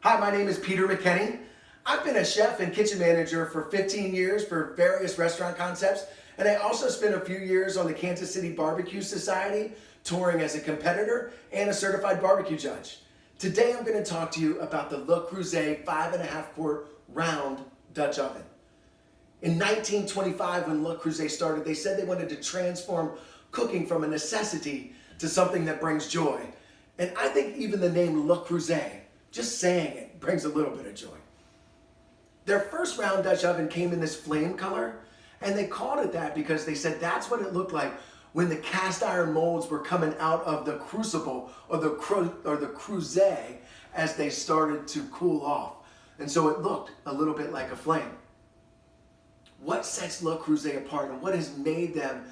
Hi, my name is Peter McKenney. I've been a chef and kitchen manager for 15 years for various restaurant concepts, and I also spent a few years on the Kansas City Barbecue Society, touring as a competitor and a certified barbecue judge. Today I'm going to talk to you about the Le Creuset 5.5 quart round Dutch oven. In 1925, when Le Creuset started, they said they wanted to transform cooking from a necessity to something that brings joy. And I think even the name Le Creuset, just saying it, brings a little bit of joy. Their first round Dutch oven came in this flame color, and they called it that because they said that's what it looked like when the cast iron molds were coming out of the crucible or the Creuset as they started to cool off. And so it looked a little bit like a flame. What sets Le Creuset apart and what has made them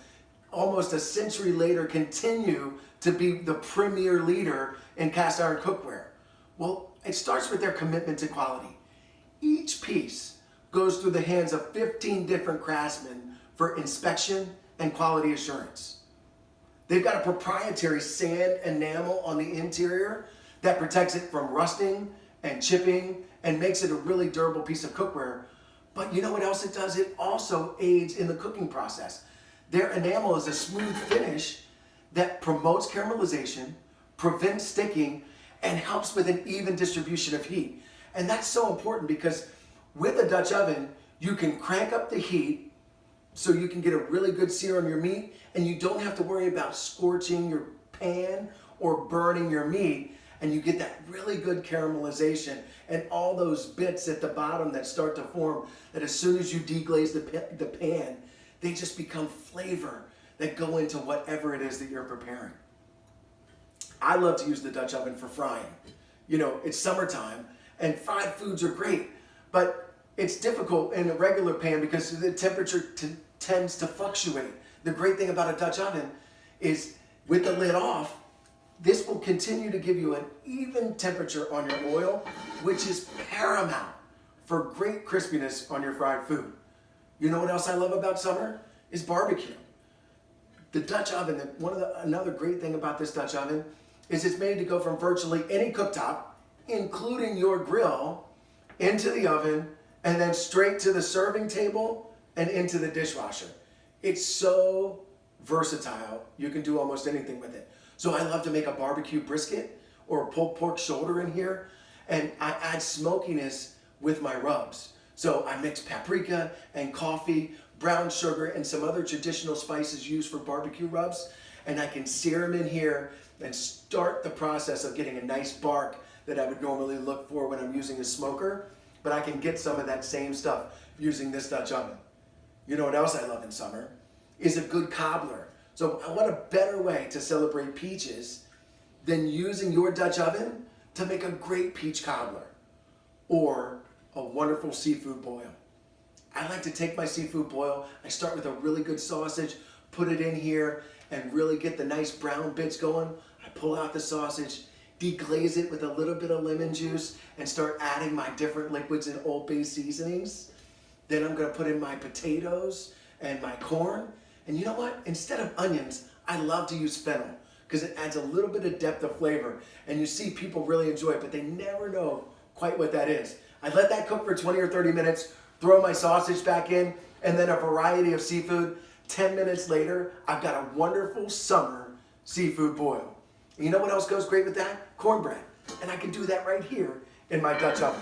almost a century later continue to be the premier leader in cast iron cookware? Well, it starts with their commitment to quality. Each piece goes through the hands of 15 different craftsmen for inspection and quality assurance. They've got a proprietary sand enamel on the interior that protects it from rusting and chipping and makes it a really durable piece of cookware. But you know what else it does? It also aids in the cooking process. Their enamel is a smooth finish that promotes caramelization, prevents sticking, and helps with an even distribution of heat. And that's so important because with a Dutch oven, you can crank up the heat so you can get a really good sear on your meat, and you don't have to worry about scorching your pan or burning your meat, and you get that really good caramelization and all those bits at the bottom that start to form that as soon as you deglaze the pan, they just become flavor that go into whatever it is that you're preparing. I love to use the Dutch oven for frying. You know, it's summertime and fried foods are great, but it's difficult in a regular pan because the temperature tends to fluctuate. The great thing about a Dutch oven is with the lid off, this will continue to give you an even temperature on your oil, which is paramount for great crispiness on your fried food. You know what else I love about summer? Is barbecue. The Dutch oven, another great thing about this Dutch oven is it's made to go from virtually any cooktop, including your grill, into the oven, and then straight to the serving table and into the dishwasher. It's so versatile, you can do almost anything with it. So I love to make a barbecue brisket or a pulled pork shoulder in here, and I add smokiness with my rubs. So I mix paprika and coffee, brown sugar, and some other traditional spices used for barbecue rubs, and I can sear them in here and start the process of getting a nice bark that I would normally look for when I'm using a smoker, but I can get some of that same stuff using this Dutch oven. You know what else I love in summer? Is a good cobbler. So what a better way to celebrate peaches than using your Dutch oven to make a great peach cobbler or a wonderful seafood boil. I like to take my seafood boil, I start with a really good sausage, put it in here, and really get the nice brown bits going. I pull out the sausage, deglaze it with a little bit of lemon juice, and start adding my different liquids and Old Bay seasonings. Then I'm gonna put in my potatoes and my corn. And you know what? Instead of onions, I love to use fennel because it adds a little bit of depth of flavor. And you see people really enjoy it, but they never know quite what that is. I let that cook for 20 or 30 minutes, throw my sausage back in, and then a variety of seafood. 10 minutes later, I've got a wonderful summer seafood boil. And you know what else goes great with that? Cornbread. And I can do that right here in my Dutch oven.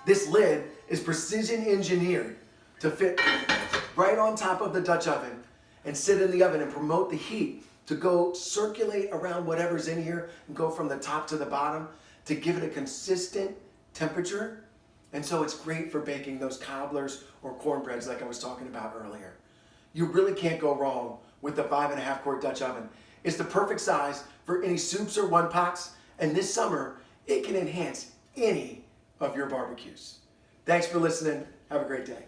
This lid is precision engineered to fit right on top of the Dutch oven and sit in the oven and promote the heat to go circulate around whatever's in here and go from the top to the bottom to give it a consistent temperature. And so it's great for baking those cobblers or cornbreads like I was talking about earlier. You really can't go wrong with the 5.5 quart Dutch oven. It's the perfect size for any soups or one pots, and this summer, it can enhance any of your barbecues. Thanks for listening. Have a great day.